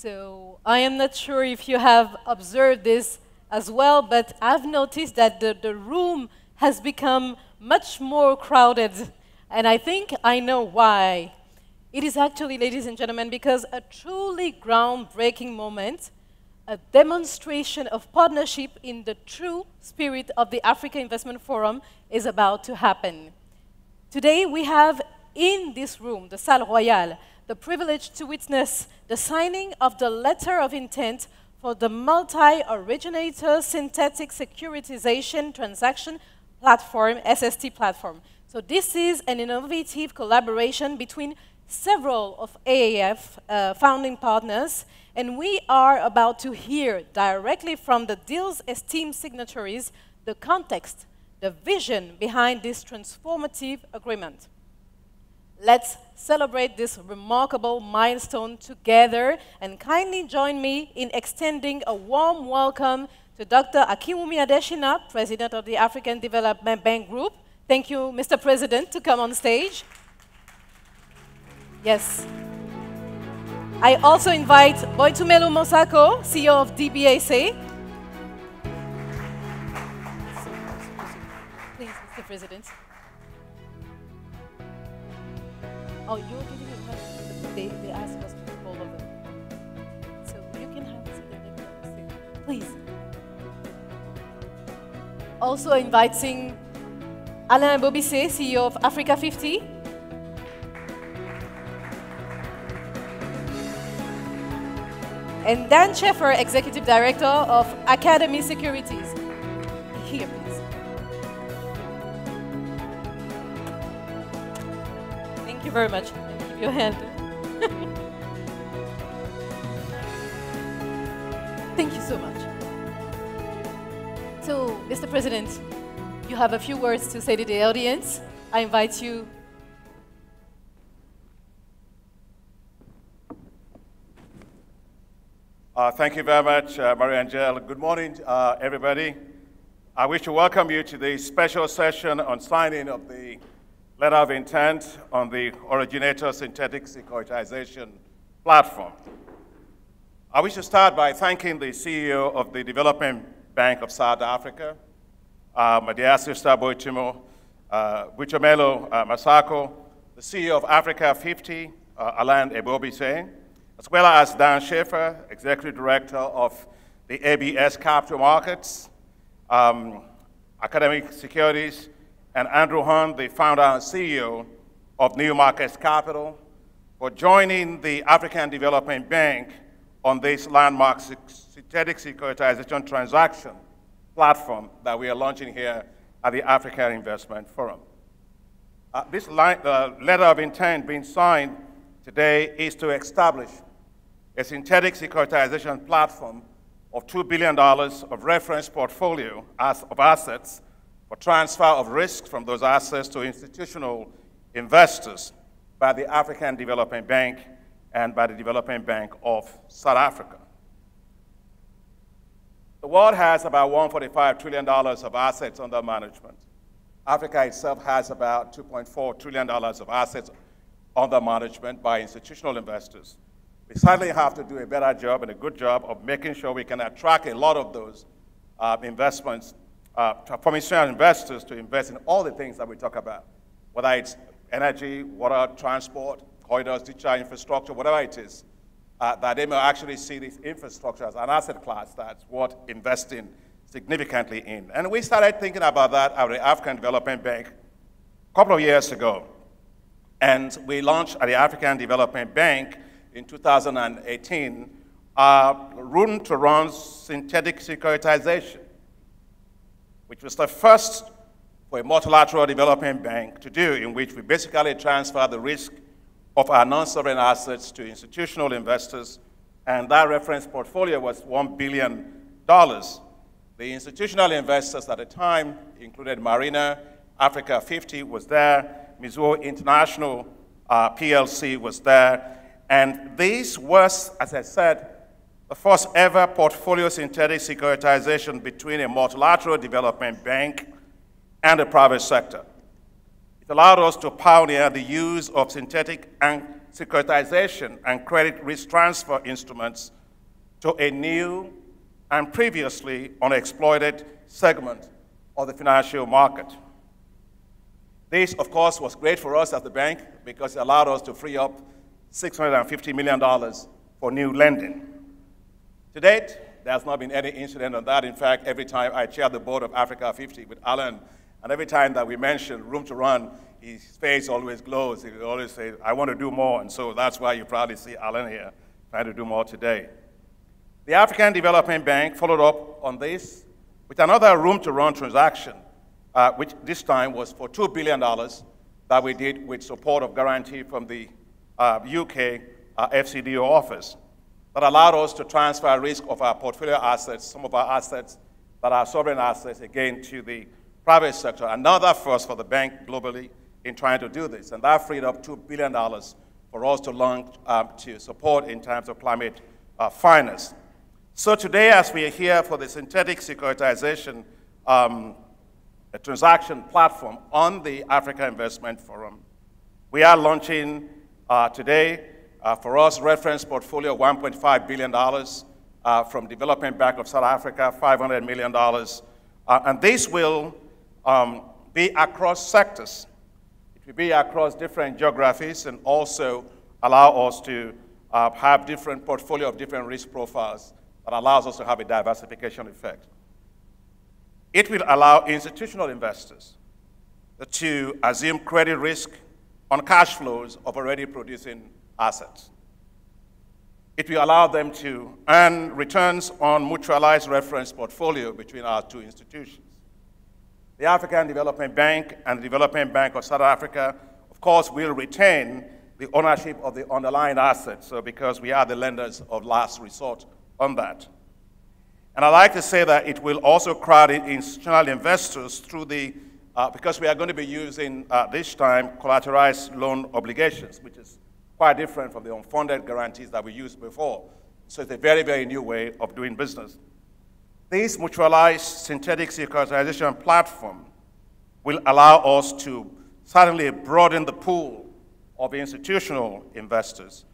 So I am not sure if you have observed this as well, but I've noticed that the room has become much more crowded, and I think I know why. It is actually, ladies and gentlemen, because a truly groundbreaking moment, a demonstration of partnership in the true spirit of the Africa Investment Forum is about to happen. Today we have in this room, the Salle Royale, the privilege to witness the signing of the letter of intent for the Multi-Originator Synthetic Securitization Transaction Platform, SST platform. So this is an innovative collaboration between several of AIF founding partners, and we are about to hear directly from the deal's esteemed signatories the context, the vision behind this transformative agreement. Let's celebrate this remarkable milestone together, and kindly join me in extending a warm welcome to Dr. Akinwumi Adesina, President of the African Development Bank Group. Thank you, Mr. President, to come on stage. Yes. I also invite Boitumelo Mosako, CEO of DBSA. Please, Mr. President. Oh, you're giving it back. They asked us to call over. So you can have a seat. Please. Also inviting Alain Bobissé, CEO of Africa50. And Dan Schaeffer, Executive Director of Academy Securities. Here, please. Thank you very much. Give your hand. Thank you so much. So, Mr. President, you have a few words to say to the audience. I invite you. Thank you very much, Marie-Angèle. Good morning, everybody. I wish to welcome you to the special session on signing of the letter of intent on the Originator Synthetic Securitization platform. I wish to start by thanking the CEO of the Development Bank of South Africa, my dear sister Boitumelo Mosako, the CEO of Africa50, Alain Bobissé, as well as Dan Schaeffer, Executive Director of the ABS Capital Markets, Academic Securities, and Andrew Hunt, the founder and CEO of New Markets Capital, for joining the African Development Bank on this landmark synthetic securitization transaction platform that we are launching here at the African Investment Forum. This letter of intent being signed today is to establish a synthetic securitization platform of $2 billion of reference portfolio of assets for transfer of risk from those assets to institutional investors by the African Development Bank and by the Development Bank of South Africa. The world has about $145 trillion of assets under management. Africa itself has about $2.4 trillion of assets under management by institutional investors. We certainly have to do a better job and a good job of making sure we can attract a lot of those investments from institutional investors to invest in all the things that we talk about, whether it's energy, water, transport, corridors, digital infrastructure, whatever it is, that they may actually see this infrastructure as an asset class that's worth investing significantly in. And we started thinking about that at the African Development Bank a couple of years ago. And we launched at the African Development Bank in 2018 room to run synthetic securitization, which was the first for a multilateral development bank to do, in which we basically transfer the risk of our non-sovereign assets to institutional investors, and that reference portfolio was $1 billion. The institutional investors at the time included Marina, Africa50 was there, Mizuho International PLC was there, and this was, as I said, the first ever portfolio synthetic securitization between a multilateral development bank and the private sector. It allowed us to pioneer the use of synthetic and securitization and credit risk transfer instruments to a new and previously unexploited segment of the financial market. This, of course, was great for us as the bank because it allowed us to free up $650 million for new lending. To date, there has not been any incident on that. In fact, every time I chair the board of Africa50 with Alan, and every time that we mention room to run, his face always glows. He always says, I want to do more. And so that's why you probably see Alan here trying to do more today. The African Development Bank followed up on this with another room to run transaction, which this time was for $2 billion that we did with support of guarantee from the UK FCDO office that allowed us to transfer risk of our portfolio assets, some of our assets that are sovereign assets, again, to the private sector. Another first for the bank globally in trying to do this. And that freed up $2 billion for us to launch to support in terms of climate finance. So today, as we are here for the synthetic securitization a transaction platform on the Africa Investment Forum, we are launching today, for us, reference portfolio of $1.5 billion from Development Bank of South Africa, $500 million. And this will be across sectors. It will be across different geographies and also allow us to have different portfolio of different risk profiles that allows us to have a diversification effect. It will allow institutional investors to assume credit risk on cash flows of already producing assets. It will allow them to earn returns on mutualized reference portfolio between our two institutions. The African Development Bank and the Development Bank of South Africa, of course, will retain the ownership of the underlying assets, so because we are the lenders of last resort on that. And I'd like to say that it will also crowd in institutional investors through the, because we are going to be using this time collateralized loan obligations, which is quite different from the unfunded guarantees that we used before. So it's a very, very new way of doing business. This mutualized synthetic securitization platform will allow us to certainly broaden the pool of institutional investors.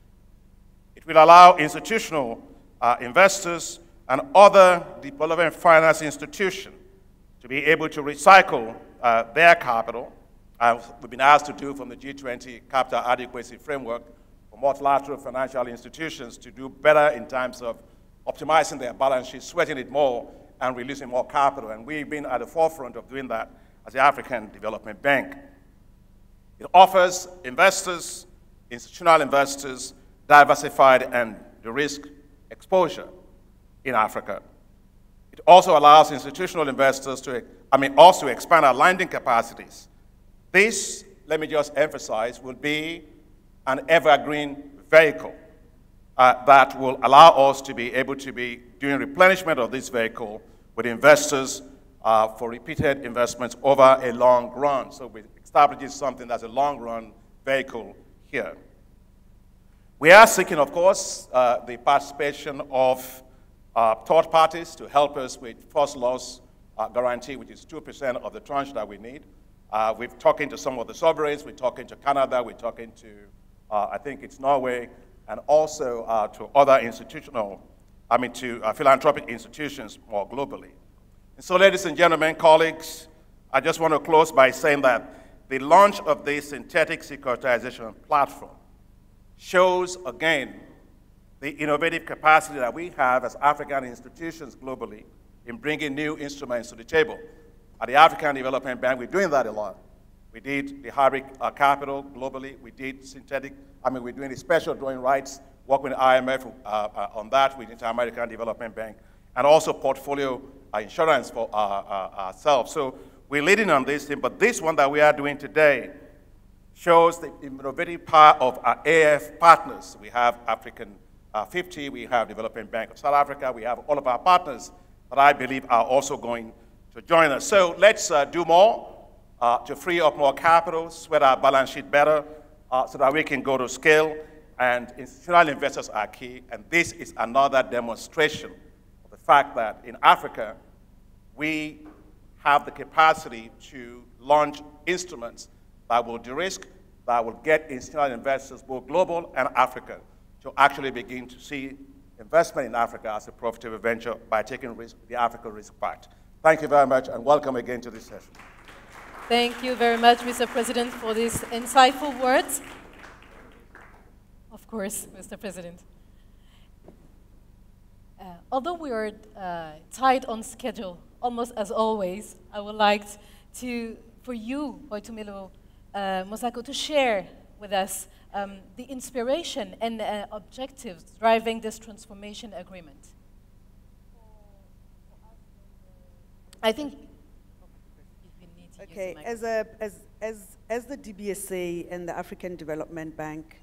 It will allow institutional investors and other development finance institutions to be able to recycle their capital, as we've been asked to do from the G20 Capital Adequacy Framework for multilateral financial institutions to do better in terms of optimizing their balance sheet, sweating it more, and releasing more capital. And we've been at the forefront of doing that as the African Development Bank. It offers investors, institutional investors, diversified and de-risk exposure in Africa. It also allows institutional investors to, also expand our lending capacities. This, let me just emphasize, will be an evergreen vehicle that will allow us to be able to be doing replenishment of this vehicle with investors for repeated investments over a long run. So we establish something that's a long run vehicle here. We are seeking, of course, the participation of third parties to help us with first loss guarantee, which is 2% of the tranche that we need. We're talking to some of the sovereigns, we're talking to Canada, we're talking to, I think it's Norway, and also to other institutional, to philanthropic institutions more globally. And so, ladies and gentlemen, colleagues, I just want to close by saying that the launch of this synthetic securitization platform shows, again, the innovative capacity that we have as African institutions globally in bringing new instruments to the table. At the African Development Bank, we're doing that a lot. We did the hybrid capital globally. We did synthetic, we're doing the special drawing rights, working with IMF on that with the Inter-American Development Bank, and also portfolio insurance for ourselves. So we're leading on this thing, but this one that we are doing today shows the innovative power of our AIF partners. We have African50, we have Development Bank of South Africa, we have all of our partners that I believe are also going to join us. So let's do more to free up more capital, sweat our balance sheet better, so that we can go to scale, and institutional investors are key, and this is another demonstration of the fact that in Africa, we have the capacity to launch instruments that will de-risk that will get institutional investors, both global and African, to actually begin to see investment in Africa as a profitable venture by taking risk, the Africa risk part. Thank you very much, and welcome again to this session. Thank you very much, Mr. President, for these insightful words. Of course, Mr. President. Although we are tight on schedule, almost as always, I would like for you, Boitumelo Mosako, to share with us the inspiration and objectives driving this transformation agreement. I think you need to use the microphone. As the DBSA and the African Development Bank,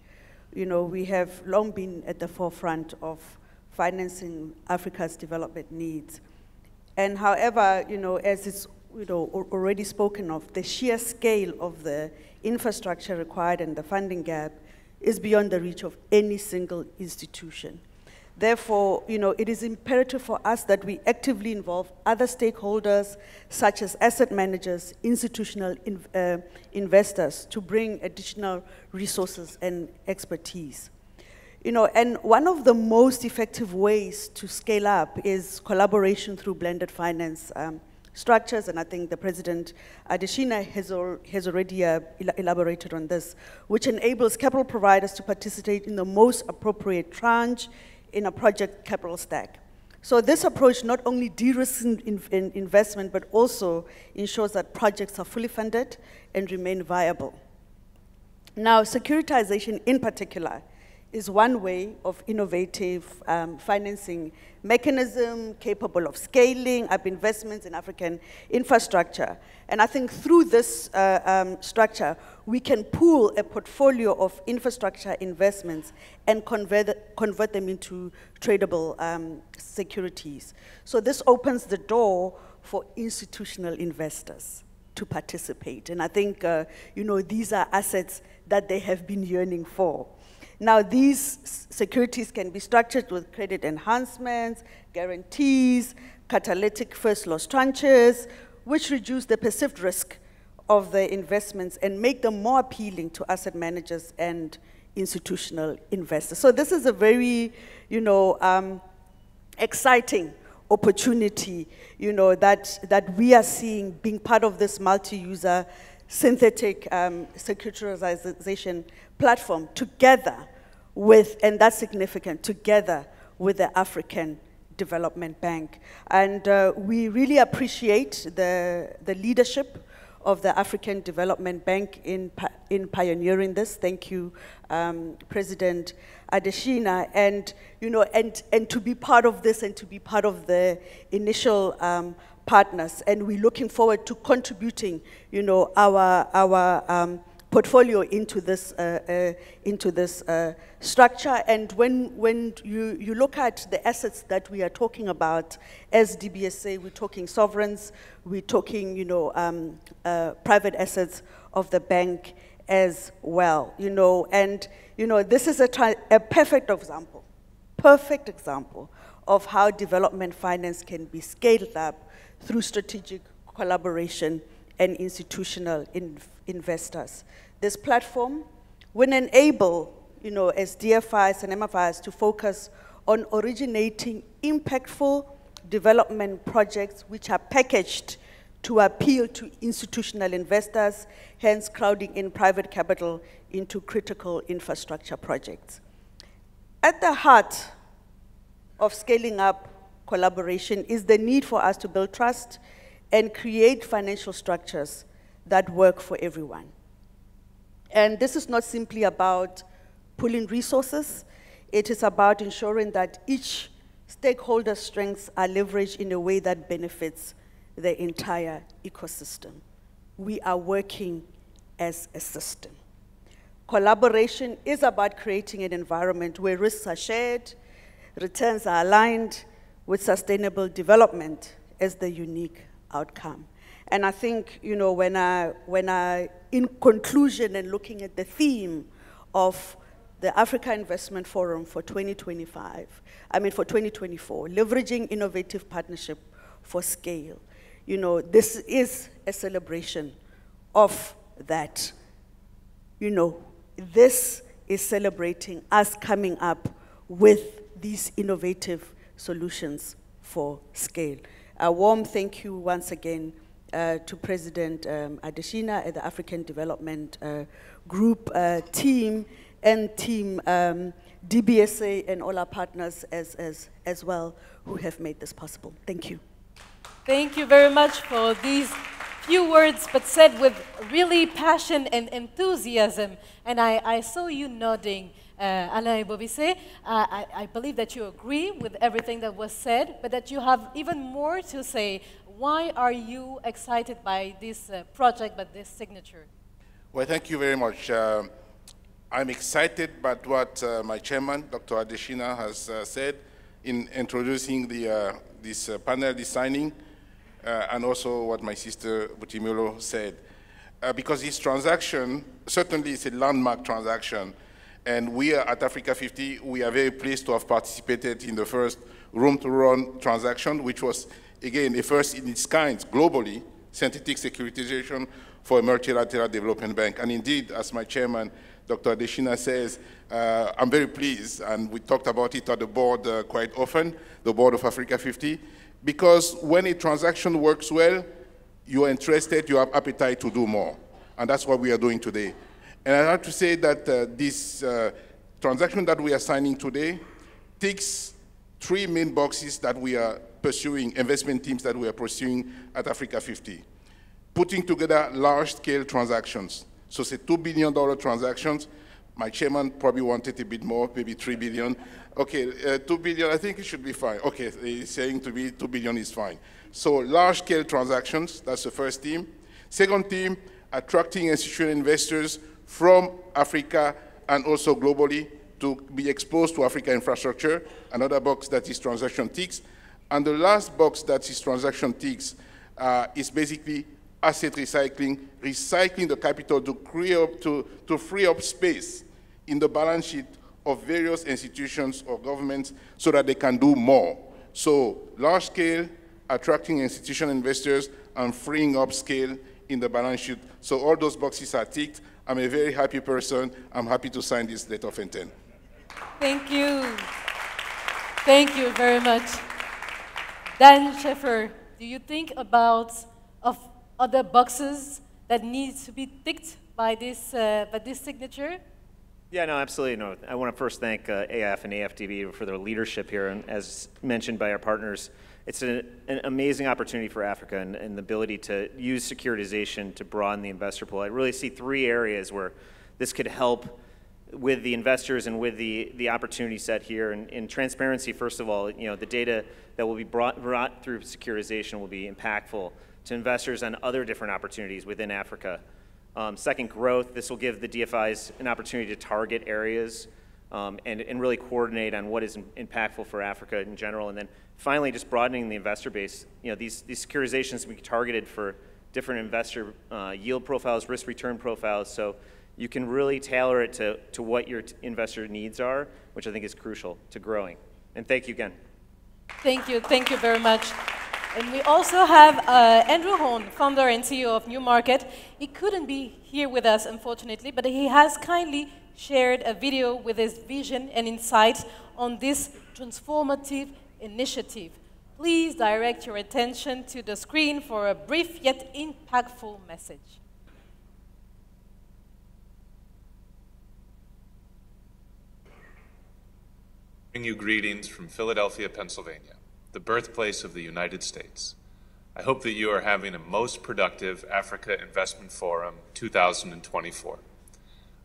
you know, we have long been at the forefront of financing Africa's development needs. And however, you know, as it's already spoken of, the sheer scale of the infrastructure required and the funding gap is beyond the reach of any single institution. Therefore, you know, it is imperative for us that we actively involve other stakeholders, such as asset managers, institutional investors, to bring additional resources and expertise. You know, and one of the most effective ways to scale up is collaboration through blended finance structures, and I think the President Adesina has already elaborated on this, which enables capital providers to participate in the most appropriate tranche in a project capital stack. So this approach not only de-risks investment, but also ensures that projects are fully funded and remain viable. Now, securitization in particular is one way of innovative financing mechanism capable of scaling up investments in African infrastructure. And I think through this structure, we can pool a portfolio of infrastructure investments and convert them into tradable securities. So this opens the door for institutional investors to participate. And I think, you know, these are assets that they have been yearning for. Now, these securities can be structured with credit enhancements, guarantees, catalytic first loss tranches, which reduce the perceived risk of the investments and make them more appealing to asset managers and institutional investors. So this is a very, you know, exciting opportunity, you know, that we are seeing being part of this multi-user synthetic securitization platform together with, and that's significant, together with the African Development Bank. And we really appreciate the leadership of the African Development Bank in pioneering this. Thank you, President Adesina, and you know, and to be part of this and to be part of the initial partners. And we're looking forward to contributing, you know, our portfolio into this structure. And when you look at the assets that we are talking about as DBSA, we're talking sovereigns, we're talking, you know, private assets of the bank as well, you know. And you know, this is a perfect example of how development finance can be scaled up through strategic collaboration and institutional investors. This platform will enable, you know, as DFIs and MFIs to focus on originating impactful development projects which are packaged to appeal to institutional investors, hence crowding in private capital into critical infrastructure projects. At the heart of scaling up collaboration is the need for us to build trust and create financial structures that work for everyone. And this is not simply about pooling resources, it is about ensuring that each stakeholder's strengths are leveraged in a way that benefits the entire ecosystem. We are working as a system. Collaboration is about creating an environment where risks are shared, returns are aligned with sustainable development as the unique outcome. And I think, you know, when I, in conclusion and looking at the theme of the Africa Investment Forum for 2024, leveraging innovative partnership for scale, you know, this is a celebration of that, you know, this is celebrating us coming up with these innovative solutions for scale. A warm thank you once again to President Adesina at the African Development Group team and team DBSA and all our partners as well who have made this possible. Thank you. Thank you very much for these few words, but said with really passion and enthusiasm. And I saw you nodding, Alain Bobisse. I believe that you agree with everything that was said, but that you have even more to say. Why are you excited by this project, by this signature? Well, thank you very much. I'm excited by what my chairman, Dr. Adesina, has said in introducing this panel, this signing, and also what my sister Butimilo said. Because this transaction certainly is a landmark transaction, and we are at Africa 50, we are very pleased to have participated in the first room-to-run transaction, which was, again, a first in its kind globally, synthetic securitization for a multilateral development bank. And indeed, as my chairman, Dr. Adesina says, I'm very pleased, and we talked about it at the board quite often, the board of Africa 50, because when a transaction works well, you are interested, you have appetite to do more. And that's what we are doing today. And I have to say that this transaction that we are signing today ticks three main boxes that we are pursuing, investment teams that we are pursuing at Africa 50. Putting together large-scale transactions. So say $2 billion transactions. My chairman probably wanted a bit more, maybe 3 billion. Okay, 2 billion, I think it should be fine. Okay, he's saying to me 2 billion is fine. So large-scale transactions, that's the first team. Second team, attracting institutional investors from Africa and also globally to be exposed to Africa infrastructure, another box that this transaction ticks. And the last box that this transaction ticks is basically asset recycling, recycling the capital to free up space in the balance sheet of various institutions or governments so that they can do more. So large scale, attracting institutional investors and freeing up scale in the balance sheet. So all those boxes are ticked. I'm a very happy person. I'm happy to sign this letter of intent. Thank you. Thank you very much. Dan Scheffer, do you think about other boxes that need to be ticked by this signature? Yeah, no, absolutely. No, I want to first thank AIF and AIF24 for their leadership here. And as mentioned by our partners, it's an amazing opportunity for Africa and the ability to use securitization to broaden the investor pool. I really see three areas where this could help with the investors and with the opportunity set here. And in transparency, first of all, you know, the data that will be brought through securitization will be impactful to investors on other different opportunities within Africa. Second, growth. This will give the DFIs an opportunity to target areas and really coordinate on what is impactful for Africa in general. And then finally, just broadening the investor base. You know, these securitizations will be targeted for different investor yield profiles, risk-return profiles, so you can really tailor it to what your investor needs are, which I think is crucial to growing. And thank you again. Thank you very much. And we also have Andrew Horn, founder and CEO of New Market. He couldn't be here with us, unfortunately, but he has kindly shared a video with his vision and insights on this transformative initiative. Please direct your attention to the screen for a brief yet impactful message. Bring you greetings from Philadelphia, Pennsylvania, the birthplace of the United States. I hope that you are having a most productive Africa Investment Forum 2024.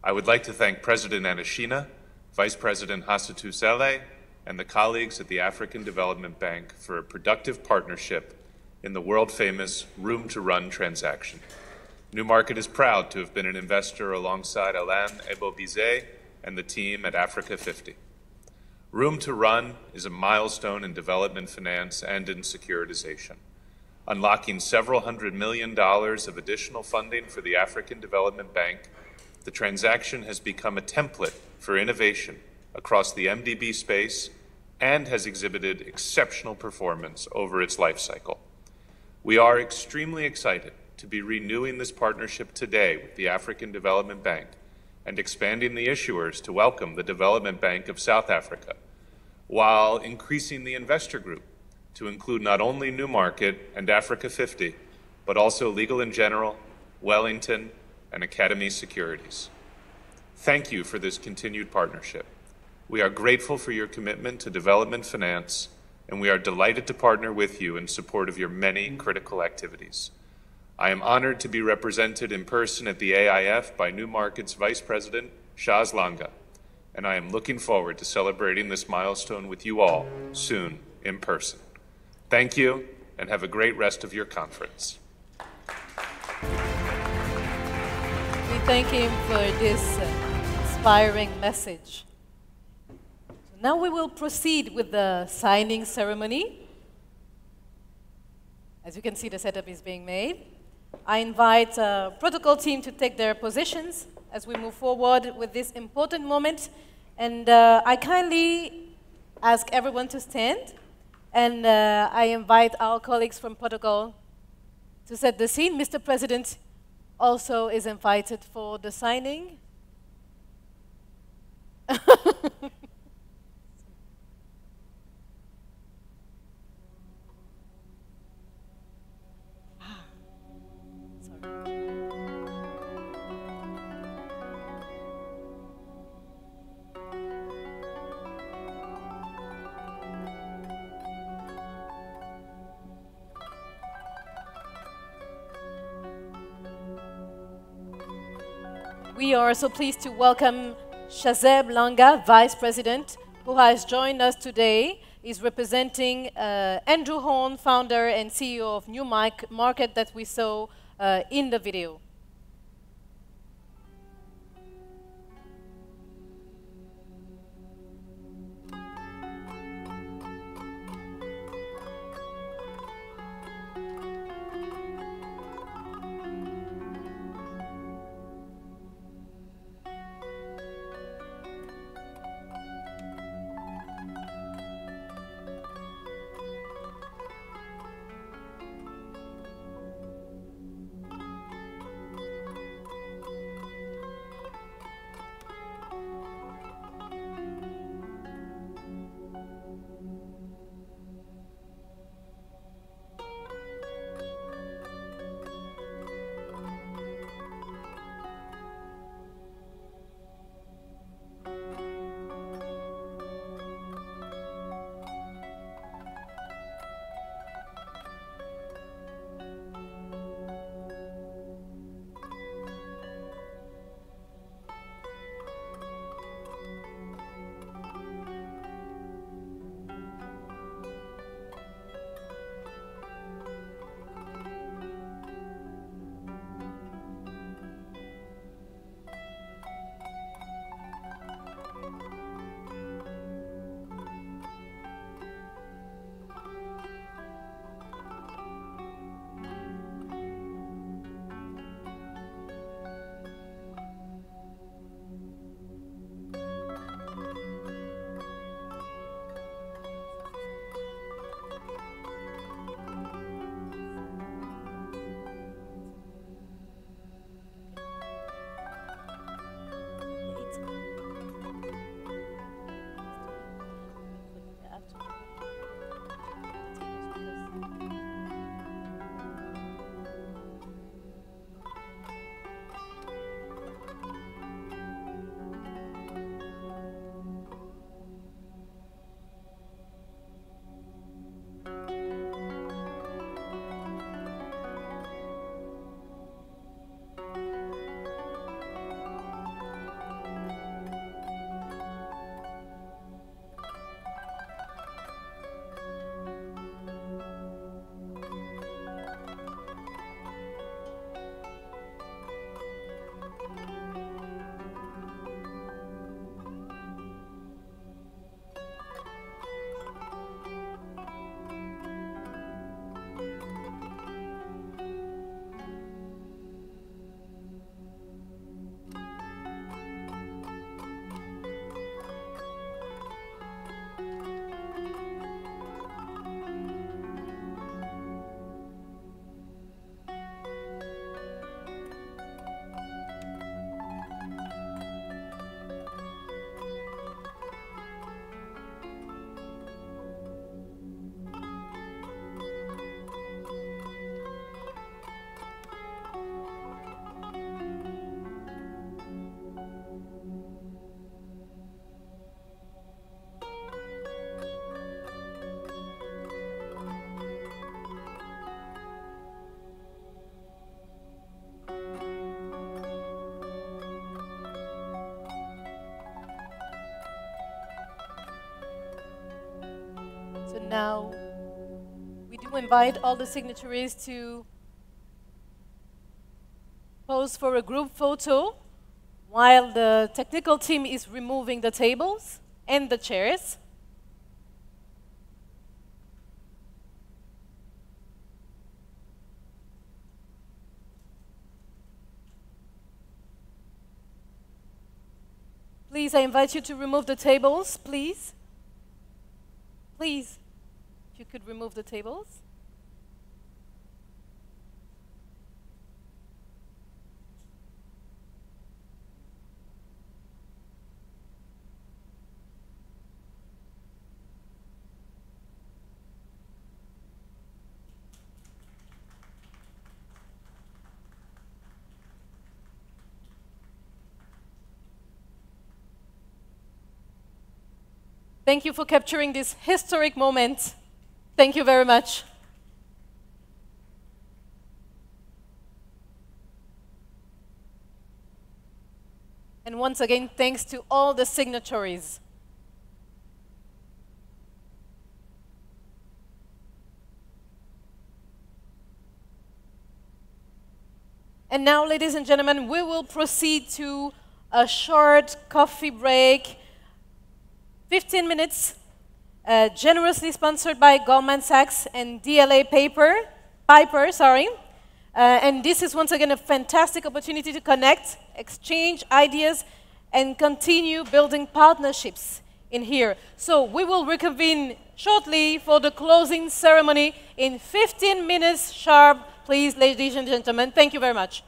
I would like to thank President Adesina, Vice President Hassatu Sele, and the colleagues at the African Development Bank for a productive partnership in the world-famous Room to Run transaction. New Market is proud to have been an investor alongside Alain Ebobizé and the team at Africa 50. Room to Run is a milestone in development finance and in securitization. Unlocking several $100 million of additional funding for the African Development Bank, the transaction has become a template for innovation across the MDB space and has exhibited exceptional performance over its life cycle. We are extremely excited to be renewing this partnership today with the African Development Bank and expanding the issuers to welcome the Development Bank of South Africa, while increasing the investor group to include not only Newmarket and Africa 50, but also Legal & General, Wellington, and Academy Securities. Thank you for this continued partnership. We are grateful for your commitment to development finance, and we are delighted to partner with you in support of your many critical activities. I am honored to be represented in person at the AIF by Newmarket's Vice President, Shaz Langa, and I am looking forward to celebrating this milestone with you all soon in person. Thank you, and have a great rest of your conference. We thank him for this inspiring message. Now we will proceed with the signing ceremony. As you can see, the setup is being made. I invite the protocol team to take their positions as we move forward with this important moment. And I kindly ask everyone to stand. And I invite our colleagues from protocol to set the scene. Mr. President also is invited for the signing. We are so pleased to welcome Shazeb Langa, Vice President, who has joined us today. He's representing Andrew Horn, founder and CEO of Newmarket that we saw in the video. And now, we do invite all the signatories to pose for a group photo while the technical team is removing the tables and the chairs. Please, I invite you to remove the tables, please. Please, if you could remove the tables. Thank you for capturing this historic moment. Thank you very much. And once again, thanks to all the signatories. And now, ladies and gentlemen, we will proceed to a short coffee break. 15 minutes, generously sponsored by Goldman Sachs and DLA Piper. And this is once again a fantastic opportunity to connect, exchange ideas, and continue building partnerships in here. So we will reconvene shortly for the closing ceremony in 15 minutes sharp. Please, ladies and gentlemen, thank you very much.